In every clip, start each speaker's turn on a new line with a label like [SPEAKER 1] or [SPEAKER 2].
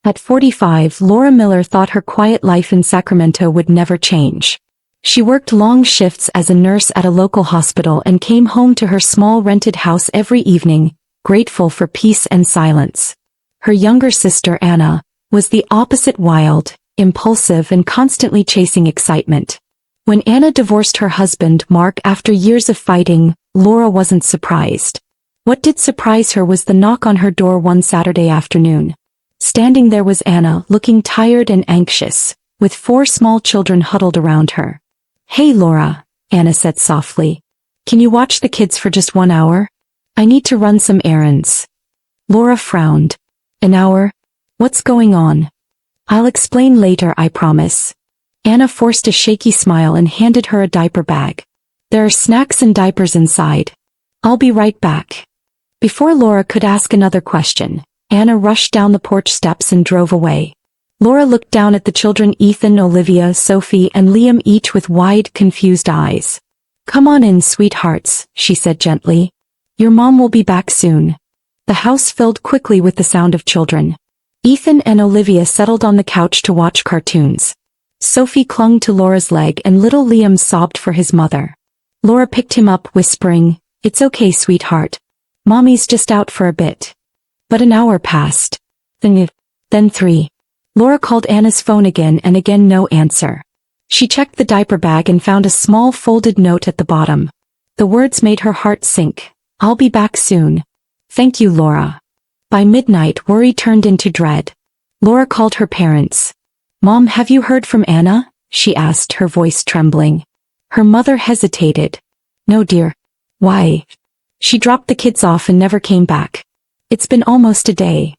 [SPEAKER 1] At 45, Laura Miller thought her quiet life in Sacramento would never change. She worked long shifts as a nurse at a local hospital and came home to her small rented house every evening, grateful for peace and silence. Her younger sister Anna was the opposite: wild, impulsive and constantly chasing excitement. When Anna divorced her husband Mark after years of fighting, Laura wasn't surprised. What did surprise her was the knock on her door one Saturday afternoon. Standing there was Anna, looking tired and anxious, with 4 small children huddled around her. "Hey Laura," Anna said softly. "Can you watch the kids for just 1 hour? I need to run some errands." Laura frowned. "An hour? What's going on?" "I'll explain later, I promise." Anna forced a shaky smile and handed her a diaper bag. "There are snacks and diapers inside. I'll be right back." Before Laura could ask another question, Anna rushed down the porch steps and drove away. Laura looked down at the children: Ethan, Olivia, Sophie, and Liam, each with wide, confused eyes. "Come on in, sweethearts," she said gently. "Your mom will be back soon." The house filled quickly with the sound of children. Ethan and Olivia settled on the couch to watch cartoons. Sophie clung to Laura's leg and little Liam sobbed for his mother. Laura picked him up, whispering, "It's okay, sweetheart. Mommy's just out for a bit." But an hour passed. Then 3. Laura called Anna's phone again and again, no answer. She checked the diaper bag and found a small folded note at the bottom. The words made her heart sink. "I'll be back soon. Thank you, Laura." By midnight, worry turned into dread. Laura called her parents. "Mom, have you heard from Anna?" she asked, her voice trembling. Her mother hesitated. "No, dear." "Why?" "She dropped the kids off and never came back. It's been almost a day."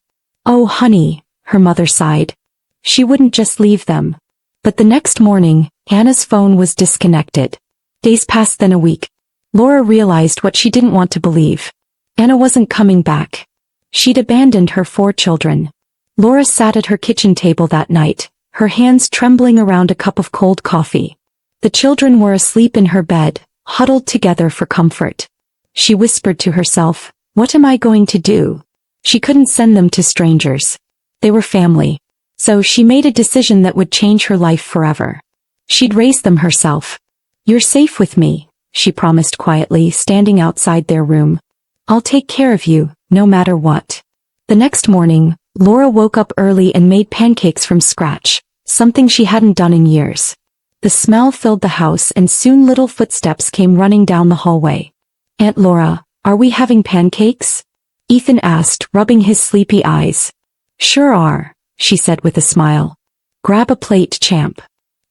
[SPEAKER 1] "Oh, honey," her mother sighed. "She wouldn't just leave them." But the next morning, Anna's phone was disconnected. Days passed, then a week. Laura realized what she didn't want to believe. Anna wasn't coming back. She'd abandoned her 4 children. Laura sat at her kitchen table that night, her hands trembling around a cup of cold coffee. The children were asleep in her bed, huddled together for comfort. She whispered to herself, "What am I going to do?" She couldn't send them to strangers. They were family. So she made a decision that would change her life forever. She'd raise them herself. "You're safe with me," she promised quietly, standing outside their room. "I'll take care of you, no matter what." The next morning, Laura woke up early and made pancakes from scratch, something she hadn't done in years. The smell filled the house and soon little footsteps came running down the hallway. "Aunt Laura, are we having pancakes?" Ethan asked, rubbing his sleepy eyes. "Sure are," she said with a smile. "Grab a plate, champ."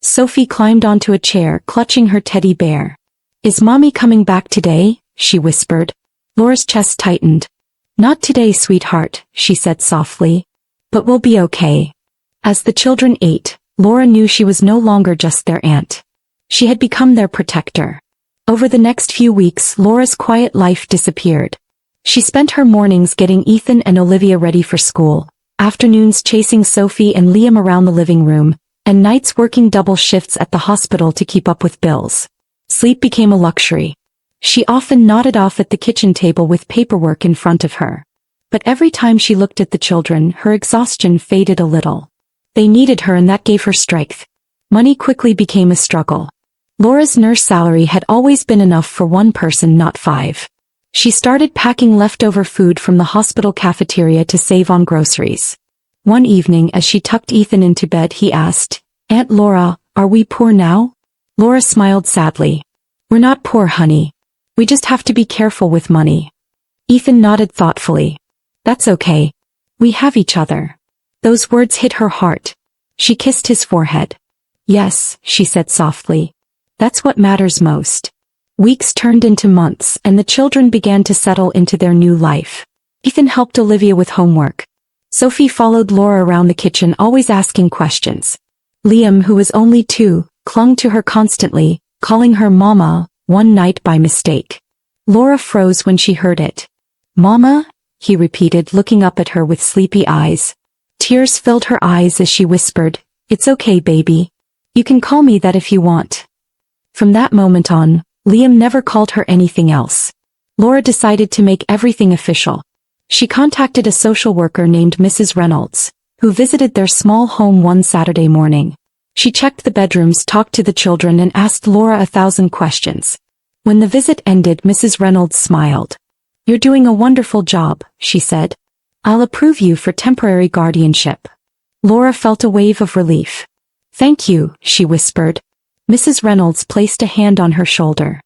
[SPEAKER 1] Sophie climbed onto a chair, clutching her teddy bear. "Is Mommy coming back today?" she whispered. Laura's chest tightened. "Not today, sweetheart," she said softly. "But we'll be okay." As the children ate, Laura knew she was no longer just their aunt. She had become their protector. Over the next few weeks, Laura's quiet life disappeared. She spent her mornings getting Ethan and Olivia ready for school, afternoons chasing Sophie and Liam around the living room, and nights working double shifts at the hospital to keep up with bills. Sleep became a luxury. She often nodded off at the kitchen table with paperwork in front of her. But every time she looked at the children, her exhaustion faded a little. They needed her and that gave her strength. Money quickly became a struggle. Laura's nurse salary had always been enough for one person, not 5. She started packing leftover food from the hospital cafeteria to save on groceries. One evening as she tucked Ethan into bed, he asked, "Aunt Laura, are we poor now?" Laura smiled sadly. "We're not poor, honey. We just have to be careful with money." Ethan nodded thoughtfully. "That's okay. We have each other." Those words hit her heart. She kissed his forehead. "Yes," she said softly. "That's what matters most." Weeks turned into months and the children began to settle into their new life. Ethan helped Olivia with homework. Sophie followed Laura around the kitchen, always asking questions. Liam, who was only 2, clung to her constantly, calling her Mama, one night by mistake. Laura froze when she heard it. "Mama?" he repeated, looking up at her with sleepy eyes. Tears filled her eyes as she whispered, "It's okay, baby. You can call me that if you want." From that moment on, Liam never called her anything else. Laura decided to make everything official. She contacted a social worker named Mrs. Reynolds, who visited their small home one Saturday morning. She checked the bedrooms, talked to the children, and asked Laura 1,000 questions. When the visit ended, Mrs. Reynolds smiled. "You're doing a wonderful job," she said. "I'll approve you for temporary guardianship." Laura felt a wave of relief. "Thank you," she whispered. Mrs. Reynolds placed a hand on her shoulder.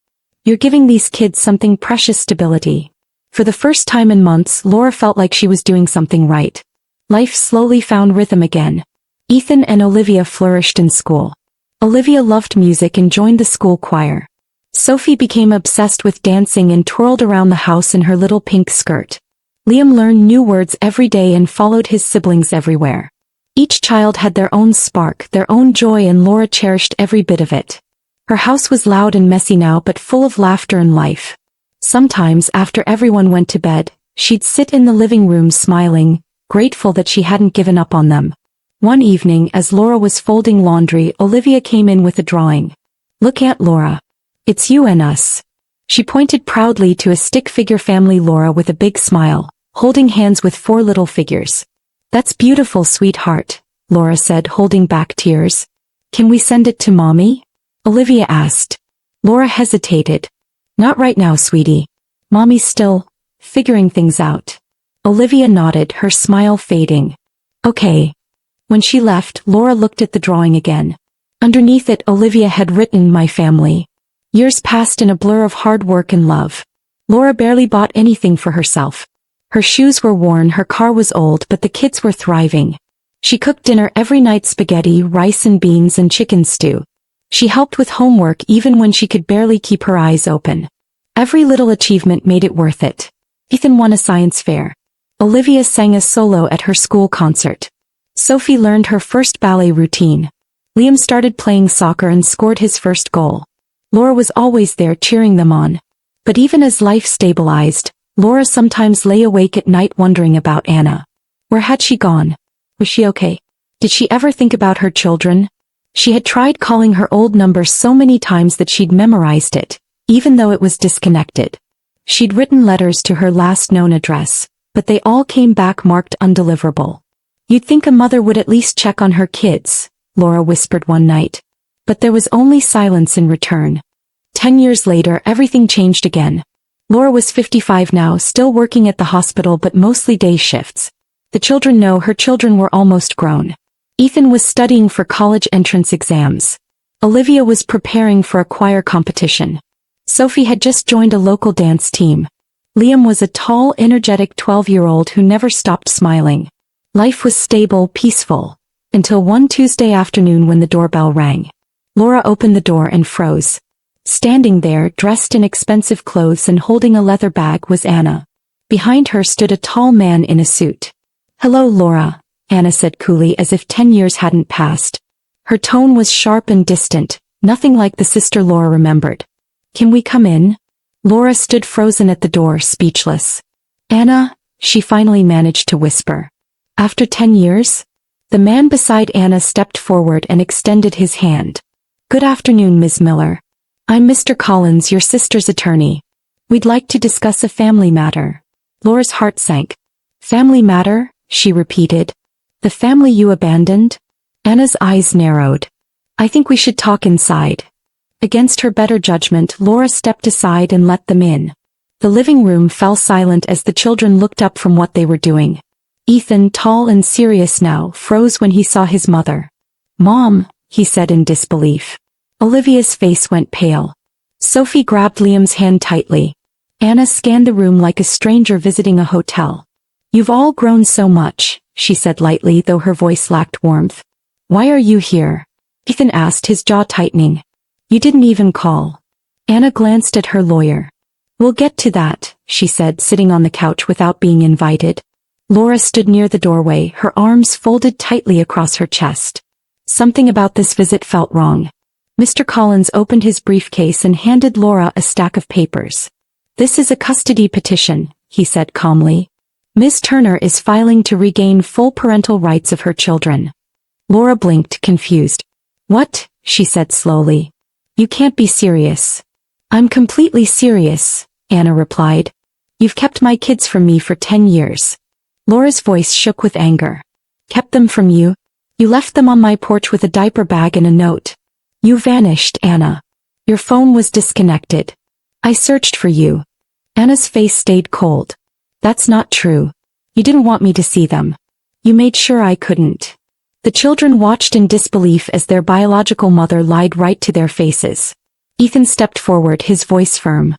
[SPEAKER 1] "You're giving these kids something precious, stability." For the first time in months, Laura felt like she was doing something right. Life slowly found rhythm again. Ethan and Olivia flourished in school. Olivia loved music and joined the school choir. Sophie became obsessed with dancing and twirled around the house in her little pink skirt. Liam learned new words every day and followed his siblings everywhere. Each child had their own spark, their own joy, and Laura cherished every bit of it. Her house was loud and messy now, but full of laughter and life. Sometimes, after everyone went to bed, she'd sit in the living room smiling, grateful that she hadn't given up on them. One evening, as Laura was folding laundry, Olivia came in with a drawing. "Look, Aunt Laura. It's you and us." She pointed proudly to a stick figure family, Laura with a big smile, holding hands with 4 little figures. "That's beautiful, sweetheart," Laura said, holding back tears. "Can we send it to Mommy?" Olivia asked. Laura hesitated. "Not right now, sweetie. Mommy's still figuring things out." Olivia nodded, her smile fading. "Okay." When she left, Laura looked at the drawing again. Underneath it, Olivia had written, "My family." Years passed in a blur of hard work and love. Laura barely bought anything for herself. Her shoes were worn, her car was old, but the kids were thriving. She cooked dinner every night: spaghetti, rice and beans, and chicken stew. She helped with homework even when she could barely keep her eyes open. Every little achievement made it worth it. Ethan won a science fair. Olivia sang a solo at her school concert. Sophie learned her first ballet routine. Liam started playing soccer and scored his first goal. Laura was always there cheering them on. But even as life stabilized, Laura sometimes lay awake at night wondering about Anna. Where had she gone? Was she okay? Did she ever think about her children? She had tried calling her old number so many times that she'd memorized it, even though it was disconnected. She'd written letters to her last known address, but they all came back marked undeliverable. "You'd think a mother would at least check on her kids," Laura whispered one night. But there was only silence in return. 10 years later, everything changed again. Laura was 55 now, still working at the hospital but mostly day shifts. The children know her children were almost grown. Ethan was studying for college entrance exams. Olivia was preparing for a choir competition. Sophie had just joined a local dance team. Liam was a tall, energetic 12-year-old who never stopped smiling. Life was stable, peaceful, until one Tuesday afternoon when the doorbell rang. Laura opened the door and froze. Standing there, dressed in expensive clothes and holding a leather bag, was Anna. Behind her stood a tall man in a suit. "Hello, Laura," Anna said coolly, as if 10 years hadn't passed. Her tone was sharp and distant, nothing like the sister Laura remembered. "Can we come in?" Laura stood frozen at the door, speechless. "Anna," she finally managed to whisper. "After 10 years?" The man beside Anna stepped forward and extended his hand. "Good afternoon, Ms. Miller. I'm Mr. Collins, your sister's attorney. We'd like to discuss a family matter." Laura's heart sank. "Family matter?" she repeated. "The family you abandoned?" Anna's eyes narrowed. "I think we should talk inside." Against her better judgment, Laura stepped aside and let them in. The living room fell silent as the children looked up from what they were doing. Ethan, tall and serious now, froze when he saw his mother. "Mom," he said in disbelief. Olivia's face went pale. Sophie grabbed Liam's hand tightly. Anna scanned the room like a stranger visiting a hotel. "You've all grown so much," she said lightly, though her voice lacked warmth. "Why are you here?" Ethan asked, his jaw tightening. "You didn't even call." Anna glanced at her lawyer. "We'll get to that," she said, sitting on the couch without being invited. Laura stood near the doorway, her arms folded tightly across her chest. Something about this visit felt wrong. Mr. Collins opened his briefcase and handed Laura a stack of papers. "This is a custody petition," he said calmly. "Ms. Turner is filing to regain full parental rights of her children." Laura blinked, confused. "What?" she said slowly. "You can't be serious." "I'm completely serious," Anna replied. "You've kept my kids from me for 10 years. Laura's voice shook with anger. Kept them from you? You left them on my porch with a diaper bag and a note. You vanished, Anna. Your phone was disconnected. I searched for you. Anna's face stayed cold. That's not true. You didn't want me to see them. You made sure I couldn't. The children watched in disbelief as their biological mother lied right to their faces. Ethan stepped forward, his voice firm.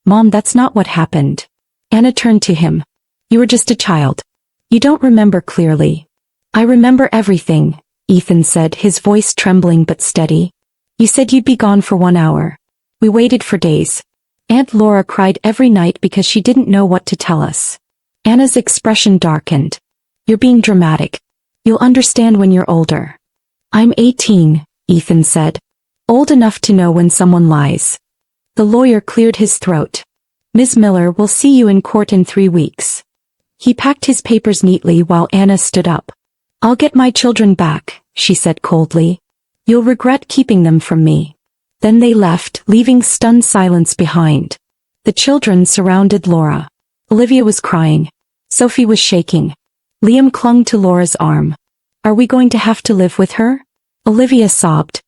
[SPEAKER 1] Mom, that's not what happened. Anna turned to him. You were just a child. You don't remember clearly. I remember everything, Ethan said, his voice trembling but steady. You said you'd be gone for 1 hour. We waited for days. Aunt Laura cried every night because she didn't know what to tell us. Anna's expression darkened. You're being dramatic. You'll understand when you're older. I'm 18, Ethan said. Old enough to know when someone lies. The lawyer cleared his throat. Ms. Miller will see you in court in 3 weeks. He packed his papers neatly while Anna stood up. I'll get my children back, she said coldly. You'll regret keeping them from me. Then they left, leaving stunned silence behind. The children surrounded Laura. Olivia was crying. Sophie was shaking. Liam clung to Laura's arm. Are we going to have to live with her? Olivia sobbed.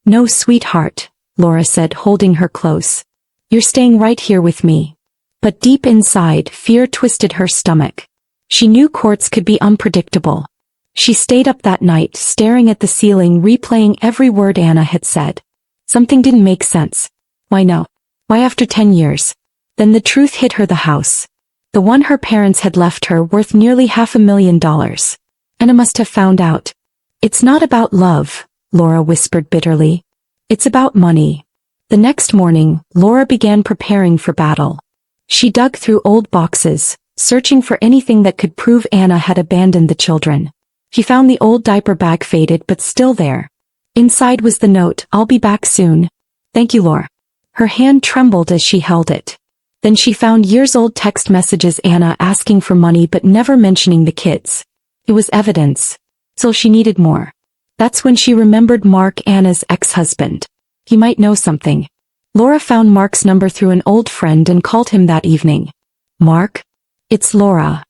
[SPEAKER 1] No, sweetheart, Laura said, holding her close. You're staying right here with me. But deep inside, fear twisted her stomach. She knew courts could be unpredictable. She stayed up that night, staring at the ceiling, replaying every word Anna had said. Something didn't make sense. Why no? Why after 10 years? Then the truth hit her, the house. The one her parents had left her, worth nearly $500,000. Anna must have found out. It's not about love, Laura whispered bitterly. It's about money. The next morning, Laura began preparing for battle. She dug through old boxes, searching for anything that could prove Anna had abandoned the children. She found the old diaper bag, faded but still there. Inside was the note, I'll be back soon. Thank you, Laura. Her hand trembled as she held it. Then she found years-old text messages, Anna asking for money but never mentioning the kids. It was evidence. So she needed more. That's when she remembered Mark, Anna's ex-husband. He might know something. Laura found Mark's number through an old friend and called him that evening. Mark? It's Laura.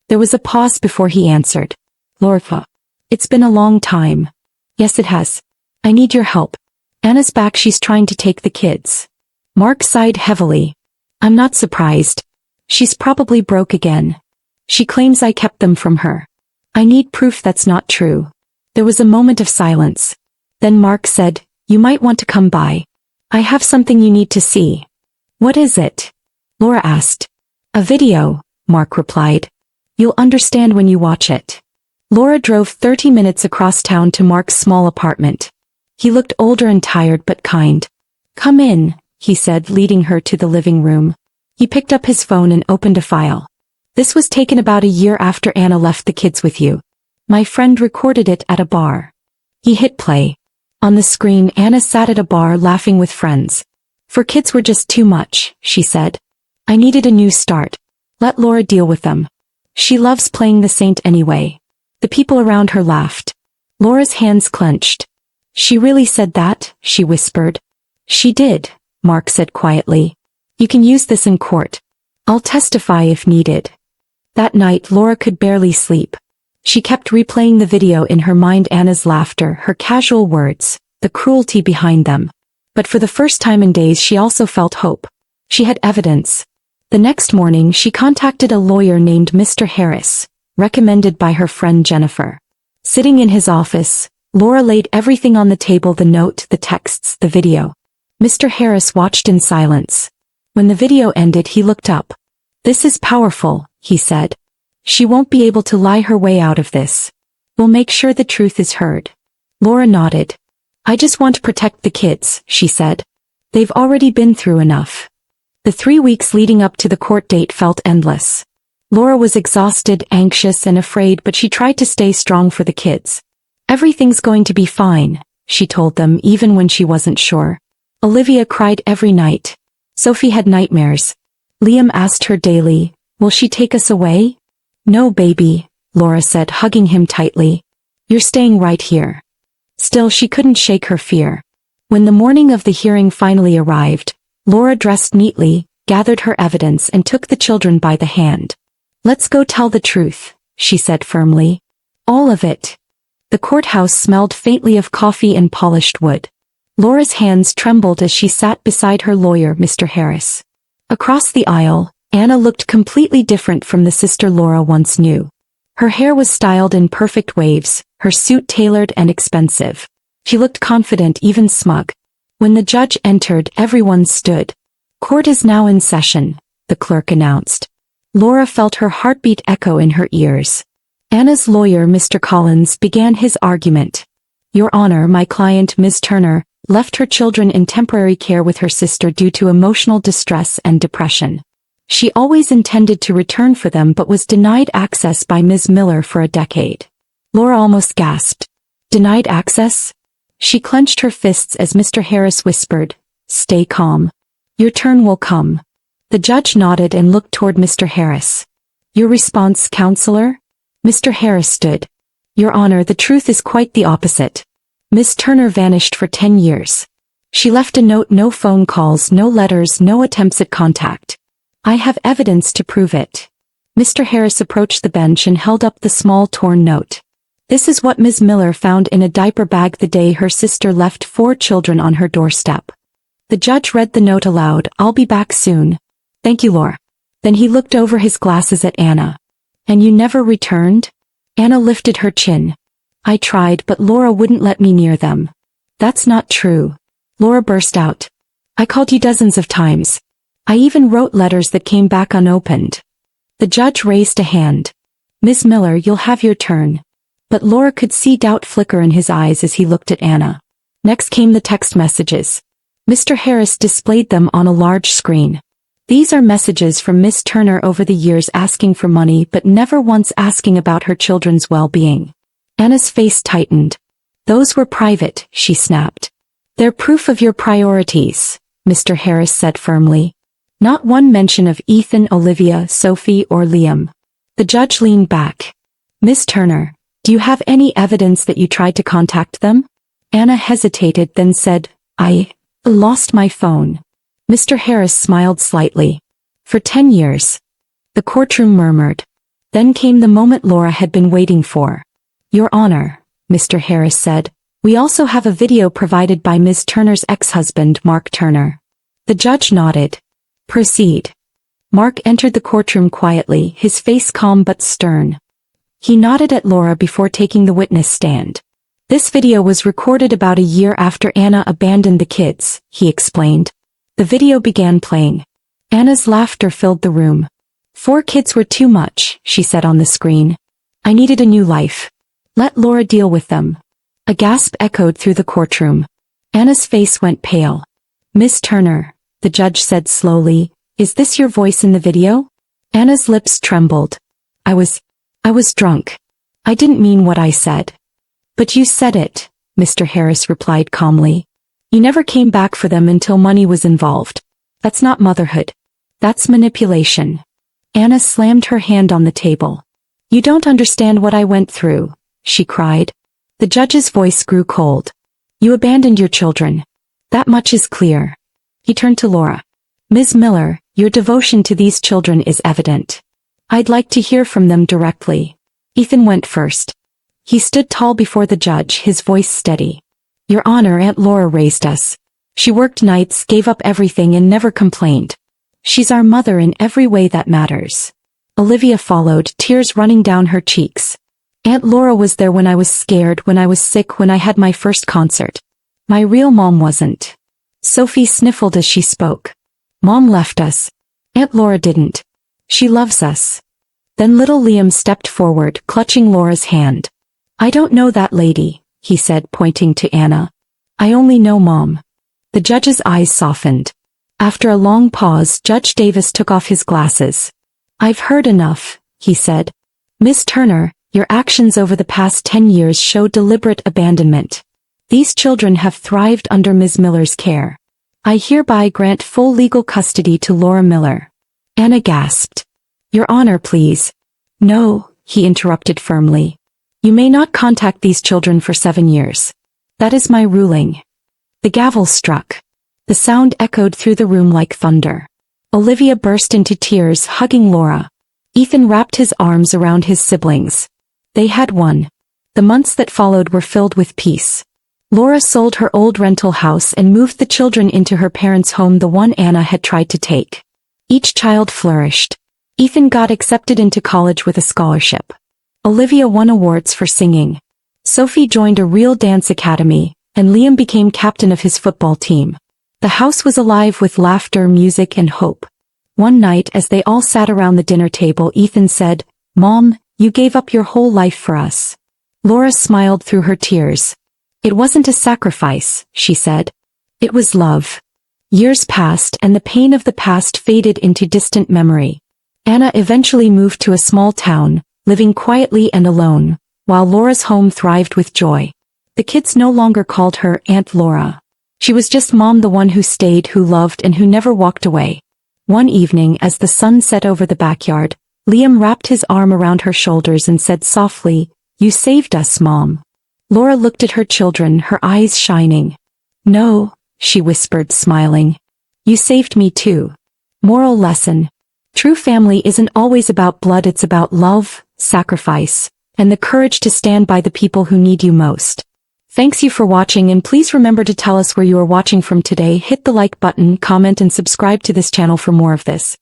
[SPEAKER 1] There was a pause before he answered. Laura. It's been a long time. Yes, it has. I need your help. Anna's back, she's trying to take the kids. Mark sighed heavily. I'm not surprised. She's probably broke again. She claims I kept them from her. I need proof that's not true. There was a moment of silence. Then Mark said, you might want to come by. I have something you need to see. What is it? Laura asked. A video, Mark replied. You'll understand when you watch it. Laura drove 30 minutes across town to Mark's small apartment. He looked older and tired but kind. Come in, he said, leading her to the living room. He picked up his phone and opened a file. This was taken about a year after Anna left the kids with you. My friend recorded it at a bar. He hit play. On the screen, Anna sat at a bar laughing with friends. For kids were just too much, she said. I needed a new start. Let Laura deal with them. She loves playing the saint anyway. The people around her laughed. Laura's hands clenched. She really said that, she whispered. She did, Mark said quietly. You can use this in court. I'll testify if needed. That night, Laura could barely sleep. She kept replaying the video in her mind, Anna's laughter, her casual words, the cruelty behind them. But for the first time in days, she also felt hope. She had evidence. The next morning, she contacted a lawyer named Mr. Harris, recommended by her friend Jennifer. Sitting in his office, Laura laid everything on the table, the note, the texts, the video. Mr. Harris watched in silence. When the video ended, he looked up. This is powerful, he said. She won't be able to lie her way out of this. We'll make sure the truth is heard. Laura nodded. I just want to protect the kids, she said. They've already been through enough. The 3 weeks leading up to the court date felt endless. Laura was exhausted, anxious, and afraid, but she tried to stay strong for the kids. Everything's going to be fine, she told them, even when she wasn't sure. Olivia cried every night. Sophie had nightmares. Liam asked her daily, will she take us away? No, baby, Laura said, hugging him tightly. You're staying right here. Still, she couldn't shake her fear. When the morning of the hearing finally arrived, Laura dressed neatly, gathered her evidence, and took the children by the hand. Let's go tell the truth, she said firmly. All of it. The courthouse smelled faintly of coffee and polished wood. Laura's hands trembled as she sat beside her lawyer, Mr. Harris. Across the aisle, Anna looked completely different from the sister Laura once knew. Her hair was styled in perfect waves, her suit tailored and expensive. She looked confident, even smug. When the judge entered, everyone stood. "Court is now in session," the clerk announced. Laura felt her heartbeat echo in her ears. Anna's lawyer, Mr. Collins, began his argument. "Your Honor, my client, Ms. Turner, left her children in temporary care with her sister due to emotional distress and depression. She always intended to return for them but was denied access by Ms. Miller for a decade." Laura almost gasped. "Denied access?" She clenched her fists as Mr. Harris whispered, "Stay calm. Your turn will come." The judge nodded and looked toward Mr. Harris. "Your response, counselor?" Mr. Harris stood. "Your Honor, the truth is quite the opposite. Miss Turner vanished for 10 years. She left a note, no phone calls, no letters, no attempts at contact. I have evidence to prove it." Mr. Harris approached the bench and held up the small torn note. "This is what Ms. Miller found in a diaper bag the day her sister left 4 children on her doorstep." The judge read the note aloud. "I'll be back soon. Thank you, Laura." Then he looked over his glasses at Anna. "And you never returned?" Anna lifted her chin. "I tried, but Laura wouldn't let me near them." "That's not true." Laura burst out. "I called you dozens of times. I even wrote letters that came back unopened." The judge raised a hand. "Miss Miller, you'll have your turn." But Laura could see doubt flicker in his eyes as he looked at Anna. Next came the text messages. Mr. Harris displayed them on a large screen. "These are messages from Miss Turner over the years asking for money but never once asking about her children's well-being." Anna's face tightened. "Those were private," she snapped. "They're proof of your priorities," Mr. Harris said firmly. Not one mention of Ethan, Olivia, Sophie, or Liam. The judge leaned back. "Miss Turner, do you have any evidence that you tried to contact them?" Anna hesitated, then said, "I lost my phone." Mr. Harris smiled slightly. "For 10 years. The courtroom murmured. Then came the moment Laura had been waiting for. "Your Honor," Mr. Harris said, "we also have a video provided by Ms. Turner's ex-husband, Mark Turner." The judge nodded. "Proceed." Mark entered the courtroom quietly, his face calm but stern. He nodded at Laura before taking the witness stand. "This video was recorded about a year after Anna abandoned the kids," he explained. The video began playing. Anna's laughter filled the room. "4 kids were too much," she said on the screen. "I needed a new life. Let Laura deal with them." A gasp echoed through the courtroom. Anna's face went pale. "Miss Turner," the judge said slowly, "is this your voice in the video?" Anna's lips trembled. I was drunk. I didn't mean what I said." "But you said it," Mr. Harris replied calmly. "You never came back for them until money was involved. That's not motherhood. That's manipulation." Anna slammed her hand on the table. "You don't understand what I went through," she cried. The judge's voice grew cold. "You abandoned your children. That much is clear." He turned to Laura. "Ms. Miller, your devotion to these children is evident. I'd like to hear from them directly." Ethan went first. He stood tall before the judge, his voice steady. "Your Honor, Aunt Laura raised us. She worked nights, gave up everything and never complained. She's our mother in every way that matters." Olivia followed, tears running down her cheeks. "Aunt Laura was there when I was scared, when I was sick, when I had my first concert. My real mom wasn't." Sophie sniffled as she spoke. "Mom left us. Aunt Laura didn't. She loves us." Then little Liam stepped forward, clutching Laura's hand. "I don't know that lady," he said, pointing to Anna. "I only know Mom." The judge's eyes softened. After a long pause, Judge Davis took off his glasses. "I've heard enough," he said. "Miss Turner, your actions over the past 10 years show deliberate abandonment. These children have thrived under Ms. Miller's care. I hereby grant full legal custody to Laura Miller." Anna gasped. "Your Honor, please." "No," he interrupted firmly. "You may not contact these children for 7 years. That is my ruling." The gavel struck. The sound echoed through the room like thunder. Olivia burst into tears, hugging Laura. Ethan wrapped his arms around his siblings. They had won. The months that followed were filled with peace. Laura sold her old rental house and moved the children into her parents' home, the one Anna had tried to take. Each child flourished. Ethan got accepted into college with a scholarship. Olivia won awards for singing. Sophie joined a real dance academy, and Liam became captain of his football team. The house was alive with laughter, music, and hope. One night, as they all sat around the dinner table, Ethan said, "Mom, you gave up your whole life for us." Laura smiled through her tears. "It wasn't a sacrifice," she said. "It was love." Years passed and the pain of the past faded into distant memory. Anna eventually moved to a small town, living quietly and alone, while Laura's home thrived with joy. The kids no longer called her Aunt Laura. She was just Mom, the one who stayed, who loved, and who never walked away. One evening, as the sun set over the backyard, Liam wrapped his arm around her shoulders and said softly, "You saved us, Mom." Laura looked at her children, her eyes shining. "No," she whispered, smiling. "You saved me too." Moral lesson. True family isn't always about blood, it's about love, sacrifice, and the courage to stand by the people who need you most. Thanks you for watching, and please remember to tell us where you are watching from today. Hit the like button, comment, and subscribe to this channel for more of this.